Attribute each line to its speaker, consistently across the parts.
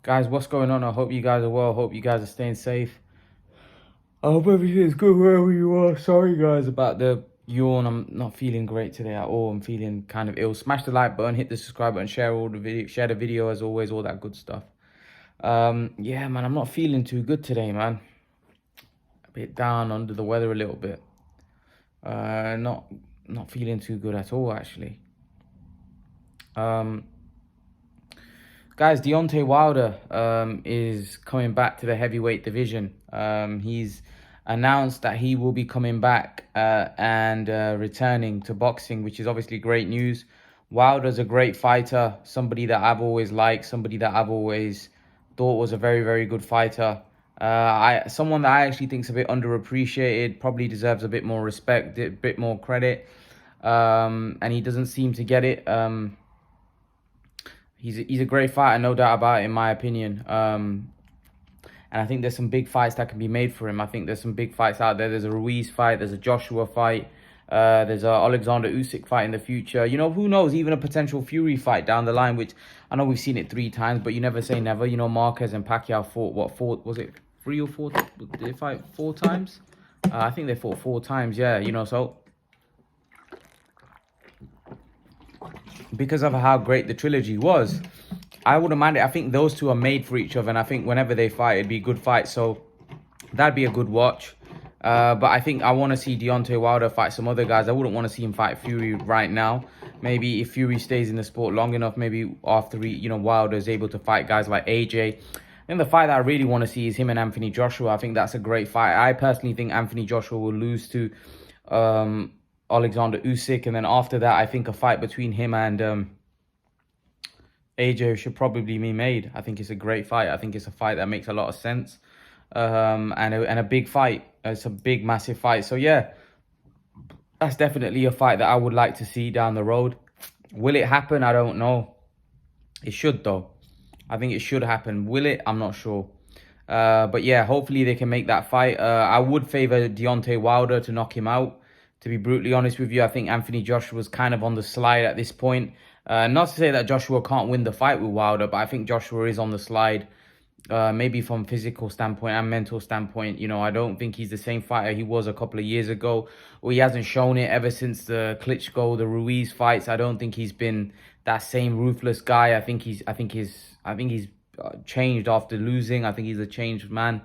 Speaker 1: Guys, what's going on? I hope you guys are well. Hope you guys are staying safe. I hope everything's good wherever you are. Sorry, guys, about the yawn. I'm not feeling great today at all. I'm feeling kind of ill. Smash the like button, hit the subscribe button, share the video as always, all that good stuff. Yeah, man, I'm not feeling too good today, man. A bit down, under the weather a little bit. Not feeling too good at all, actually. Guys, Deontay Wilder is coming back to the heavyweight division. He's announced that he will be coming back and returning to boxing, which is obviously great news. Wilder's a great fighter, somebody that I've always liked, somebody that I've always thought was a very, very good fighter. Someone that I actually think is a bit underappreciated, probably deserves a bit more respect, a bit more credit, and he doesn't seem to get it. He's a great fighter, no doubt about it, in my opinion. And I think there's some big fights that can be made for him. I think there's some big fights out there. There's a Ruiz fight. There's a Joshua fight. There's a Alexander Usyk fight in the future. You know, who knows? Even a potential Fury fight down the line, which I know we've seen it 3 times, but you never say never. You know, Marquez and Pacquiao fought, what, 4, was it 3 or 4? Did they fight 4 times? I think they fought 4 times, yeah, you know, so because of how great the trilogy was, I wouldn't mind it. I think those two are made for each other, and I think whenever they fight, it'd be a good fight. So that'd be a good watch. But I think I want to see Deontay Wilder fight some other guys. I wouldn't want to see him fight Fury right now. Maybe if Fury stays in the sport long enough, maybe after Wilder is able to fight guys like AJ. And the fight that I really want to see is him and Anthony Joshua. I think that's a great fight. I personally think Anthony Joshua will lose to Alexander Usyk, and then after that, I think a fight between him and AJ should probably be made. I think it's a great fight. I think it's a fight that makes a lot of sense, and a big fight. It's a big, massive fight. So yeah, that's definitely a fight that I would like to see down the road. Will it happen? I don't know. It should though. I think it should happen. Will it? I'm not sure. But yeah, hopefully they can make that fight. I would favor Deontay Wilder to knock him out. To be brutally honest with you, I think Anthony Joshua was kind of on the slide at this point. Not to say that Joshua can't win the fight with Wilder, but I think Joshua is on the slide. Maybe from physical standpoint and mental standpoint. You know, I don't think he's the same fighter he was a couple of years ago. Or he hasn't shown it ever since the Klitschko, the Ruiz fights. I don't think he's been that same ruthless guy. I think he's changed after losing. I think he's a changed man.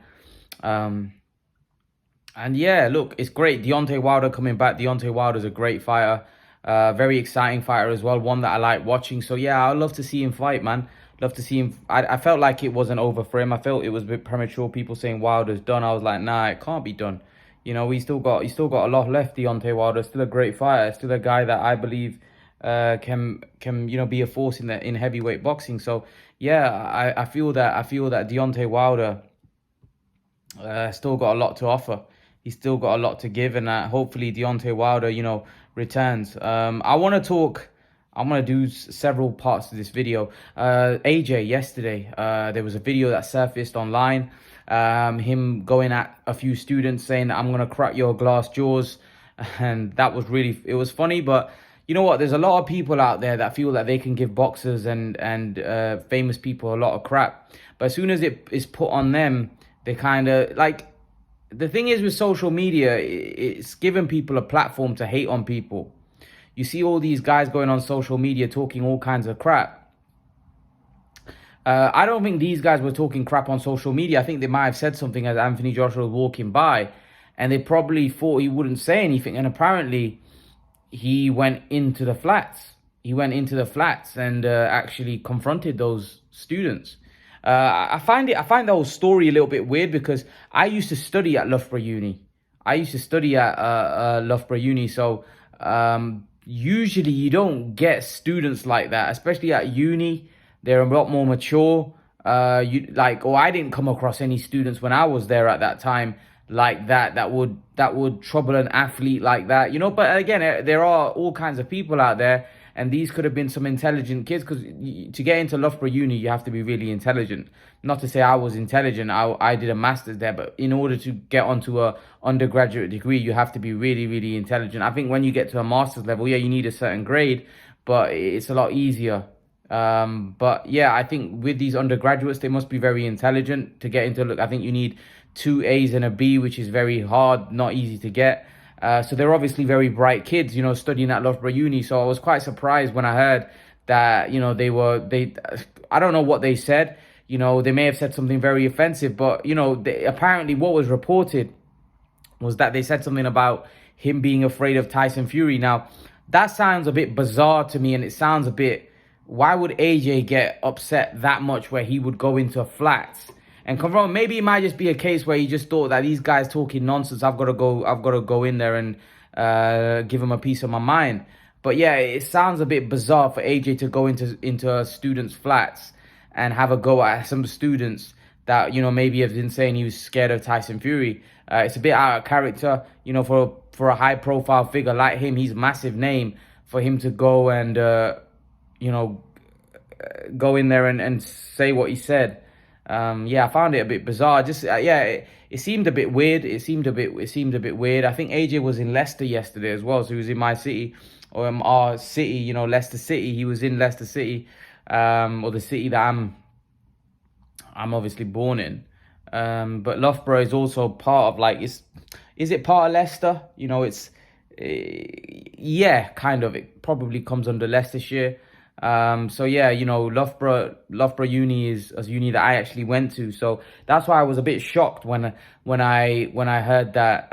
Speaker 1: And yeah, look, it's great. Deontay Wilder coming back. Deontay Wilder's a great fighter. Very exciting fighter as well. One that I like watching. So yeah, I'd love to see him fight, man. Love to see him. I felt like it wasn't over for him. I felt it was a bit premature. People saying Wilder's done. I was like, nah, it can't be done. You know, he's still got a lot left. Deontay Wilder, still a great fighter. Still a guy that I believe can be a force in heavyweight boxing. So yeah, I feel that Deontay Wilder still got a lot to offer. He's still got a lot to give, and hopefully Deontay Wilder, returns. I want to do several parts of this video. AJ, yesterday, there was a video that surfaced online. Him going at a few students saying, I'm going to crack your glass jaws. And that was it was funny, but you know what? There's a lot of people out there that feel that they can give boxers and famous people a lot of crap. But as soon as it is put on them, they kind of like... The thing is with social media, it's given people a platform to hate on people. You see all these guys going on social media talking all kinds of crap. I don't think these guys were talking crap on social media. I think they might have said something as Anthony Joshua was walking by, and they probably thought he wouldn't say anything. And apparently, he went into the flats. He went into the flats and actually confronted those students. I find the whole story a little bit weird because I used to study at Loughborough Uni. So usually you don't get students like that, especially at uni. They're a lot more mature. I didn't come across any students when I was there at that time like that would trouble an athlete like that, But again, there are all kinds of people out there. And these could have been some intelligent kids, because to get into Loughborough Uni, you have to be really intelligent. Not to say I was intelligent. I did a master's there, but in order to get onto a undergraduate degree, you have to be really, really intelligent. I think when you get to a master's level, yeah, you need a certain grade, but it's a lot easier But yeah, I think with these undergraduates, they must be very intelligent to get into. Look, I think you need two A's and a B, which is very hard, not easy to get. So they're obviously very bright kids, studying at Loughborough Uni. So I was quite surprised when I heard that, I don't know what they said. They may have said something very offensive, but, apparently what was reported was that they said something about him being afraid of Tyson Fury. Now, that sounds a bit bizarre to me, and it sounds a bit, why would AJ get upset that much where he would go into flats and confront? Maybe it might just be a case where he just thought that these guys talking nonsense, I've got to go in there and give them a piece of my mind. But yeah, it sounds a bit bizarre for AJ to go into students' flats and have a go at some students that, maybe have been saying he was scared of Tyson Fury. It's a bit out of character, for a high profile figure like him. He's a massive name. For him to go and, go in there and say what he said. Yeah, I found it a bit bizarre. Just, it seemed a bit weird. It seemed a bit weird. I think AJ was in Leicester yesterday as well. So he was in my city, or our city, Leicester City. He was in Leicester City, or the city that I'm obviously born in. But Loughborough is also part of, is it part of Leicester? Yeah, kind of. It probably comes under Leicestershire. So yeah, Loughborough Uni is a uni that I actually went to. So that's why I was a bit shocked when I heard that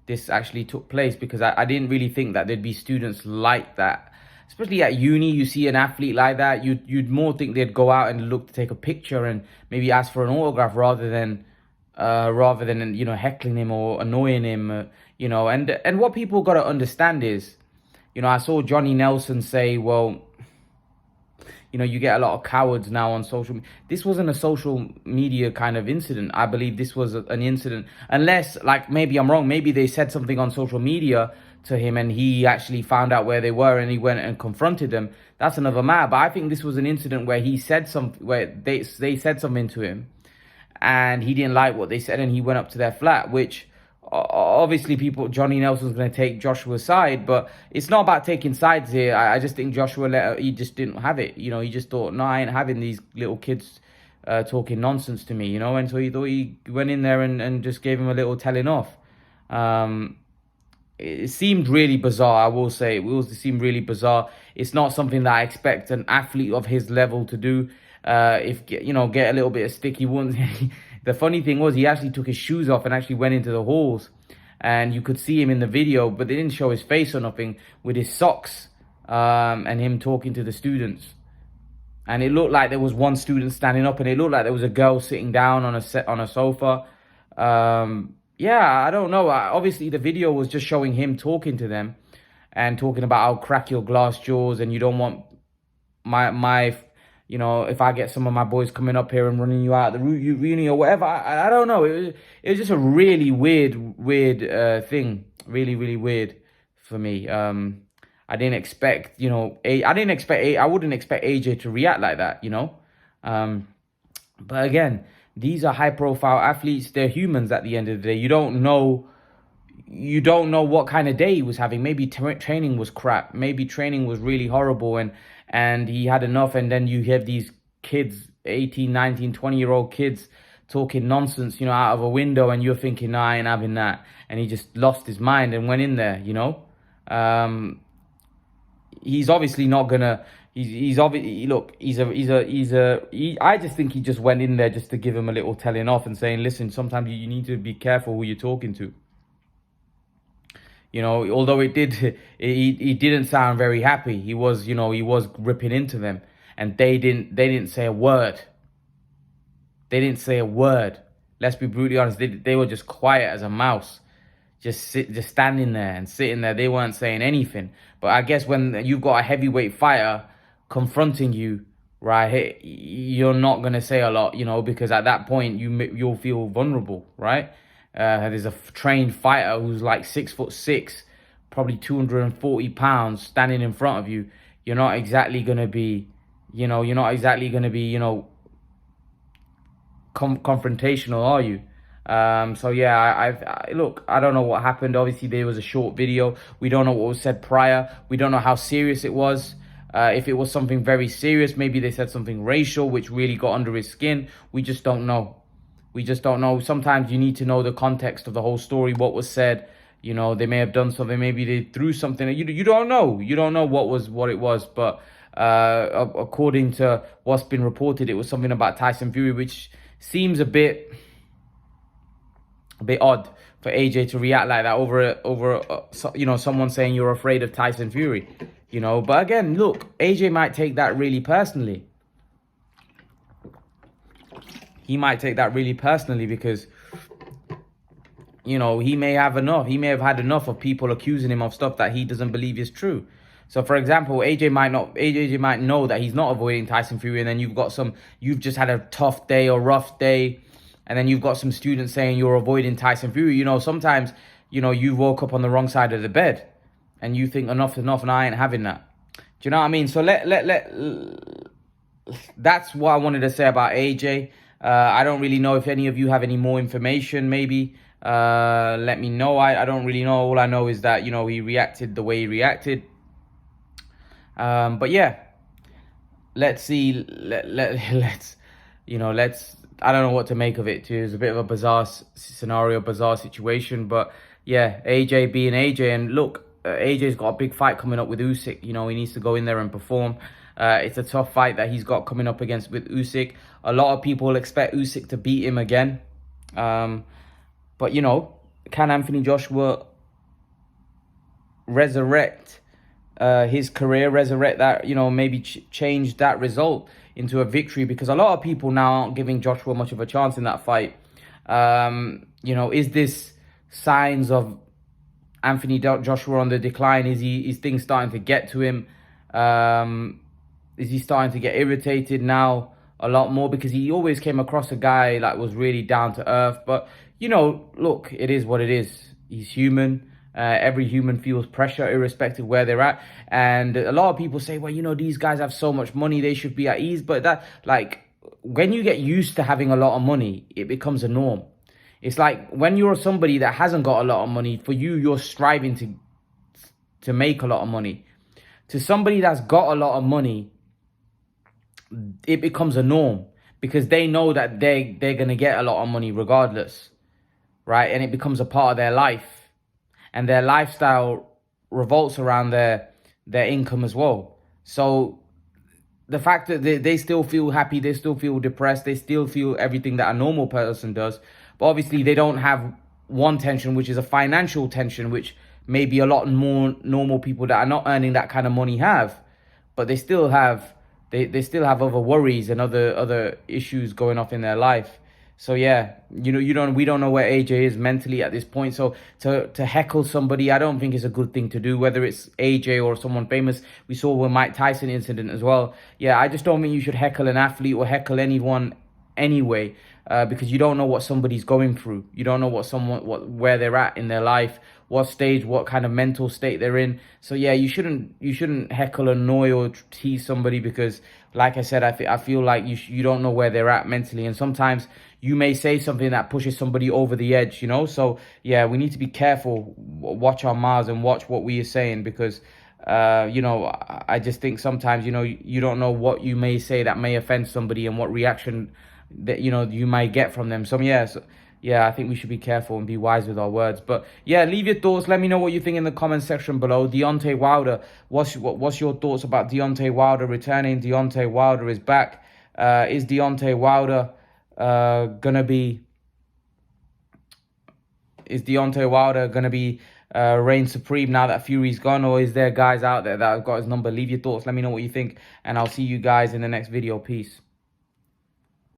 Speaker 1: this actually took place, because I didn't really think that there'd be students like that. Especially at uni, you see an athlete like that, you'd more think they'd go out and look to take a picture and maybe ask for an autograph rather than heckling him or annoying him. And what people got to understand is, I saw Johnny Nelson say, well, you get a lot of cowards now on social media. This wasn't a social media kind of incident. I believe this was an incident, unless, maybe I'm wrong. Maybe they said something on social media to him and he actually found out where they were and he went and confronted them. That's another matter. But I think this was an incident where he said something, where they said something to him and he didn't like what they said and he went up to their flat, which obviously Johnny Nelson's going to take Joshua's side, but it's not about taking sides here. I just think Joshua, he just didn't have it. He just thought, no, I ain't having these little kids talking nonsense to me, and so he thought he went in there and just gave him a little telling off. It seemed really bizarre, I will say. It seemed really bizarre. It's not something that I expect an athlete of his level to do. Get a little bit of stick, he wouldn't. The funny thing was, he actually took his shoes off and actually went into the halls. And you could see him in the video, but they didn't show his face or nothing, with his socks and him talking to the students. And it looked like there was one student standing up, and it looked like there was a girl sitting down on a sofa. Yeah, I don't know. Obviously, the video was just showing him talking to them and talking about, I'll crack your glass jaws and you don't want my if I get some of my boys coming up here and running you out of the uni or whatever. I don't know. It was just a really weird thing. Really, really weird for me. I didn't expect, I wouldn't expect AJ to react like that, But again, these are high profile athletes. They're humans at the end of the day. You don't know what kind of day he was having. Maybe training was crap. Maybe training was really horrible and he had enough. And then you have these kids, 18, 19, 20-year-old kids talking nonsense, out of a window, and you're thinking, no, I ain't having that. And he just lost his mind and went in there, He's obviously not gonna. He's obviously, look. I just think he just went in there just to give him a little telling off and saying, listen, sometimes you need to be careful who you're talking to. Although he didn't sound very happy. He was ripping into them, and they didn't say a word. They didn't say a word. Let's be brutally honest. They were just quiet as a mouse. Just standing there and sitting there. They weren't saying anything. But I guess when you've got a heavyweight fighter confronting you, right, you're not going to say a lot, because at that point you'll feel vulnerable, right? There's a trained fighter who's like 6'6", probably 240 pounds standing in front of you. You're not exactly going to be, confrontational, are you? So yeah, look, I don't know what happened. Obviously, there was a short video. We don't know what was said prior. We don't know how serious it was. If it was something very serious, maybe they said something racial, which really got under his skin. We just don't know. We just don't know. Sometimes you need to know the context of the whole story, what was said. You know, they may have done something. Maybe they threw something. You don't know. You don't know what it was. But according to what's been reported, it was something about Tyson Fury, which seems a bit odd for AJ to react like that over someone saying you're afraid of Tyson Fury. But again, look, AJ might take that really personally. He might take that really personally because, he may have enough. He may have had enough of people accusing him of stuff that he doesn't believe is true. So, for example, AJ might know that he's not avoiding Tyson Fury, and then you've just had a tough day or rough day, and then you've got some students saying you're avoiding Tyson Fury. Sometimes, you woke up on the wrong side of the bed, and you think enough's enough, and I ain't having that. Do you know what I mean? So that's what I wanted to say about AJ. I don't really know if any of you have any more information. Maybe let me know. I don't really know. All I know is that he reacted the way he reacted. But yeah, let's see. Let's I don't know what to make of it too. It's a bit of a bizarre scenario, bizarre situation. But yeah, AJ being AJ, and look, AJ's got a big fight coming up with Usyk. He needs to go in there and perform. It's a tough fight that he's got coming up against with Usyk. A lot of people expect Usyk to beat him again. But can Anthony Joshua resurrect his career, resurrect that, maybe change that result into a victory? Because a lot of people now aren't giving Joshua much of a chance in that fight. Is this signs of Anthony Joshua on the decline? Is things starting to get to him? Is he starting to get irritated now a lot more? Because he always came across a guy that was really down to earth. But, look, it is what it is. He's human. Every human feels pressure irrespective where they're at. And a lot of people say, well, these guys have so much money, they should be at ease. But when you get used to having a lot of money, it becomes a norm. It's like when you're somebody that hasn't got a lot of money, for you're striving to make a lot of money. To somebody that's got a lot of money, it becomes a norm because they know that they're going to get a lot of money regardless, right? And it becomes a part of their life. And their lifestyle revolves around their income as well. So the fact that they still feel happy, they still feel depressed, they still feel everything that a normal person does. But obviously they don't have one tension, which is a financial tension, which maybe a lot more normal people that are not earning that kind of money have. But they still have other worries and other issues going off in their life. So yeah, we don't know where AJ is mentally at this point. So to heckle somebody, I don't think it's a good thing to do, whether it's AJ or someone famous. We saw with Mike Tyson incident as well. Yeah, I just don't think you should heckle an athlete or heckle anyone anyway, because you don't know what somebody's going through. You don't know where they're at in their life, what stage, what kind of mental state they're in. So yeah, you shouldn't heckle, annoy, or tease somebody because, like I said, I feel like you don't know where they're at mentally, and sometimes you may say something that pushes somebody over the edge. So yeah, we need to be careful, watch our mouths and watch what we are saying, because I just think sometimes you don't know what you may say that may offend somebody and what reaction that you might get from them. So yeah, I think we should be careful and be wise with our words. But yeah, leave your thoughts. Let me know what you think in the comment section below. Deontay Wilder, what's your thoughts about Deontay Wilder returning? Deontay Wilder is back. Is Deontay Wilder gonna be reign supreme now that Fury's gone, or is there guys out there that have got his number? Leave your thoughts. Let me know what you think, and I'll see you guys in the next video. Peace.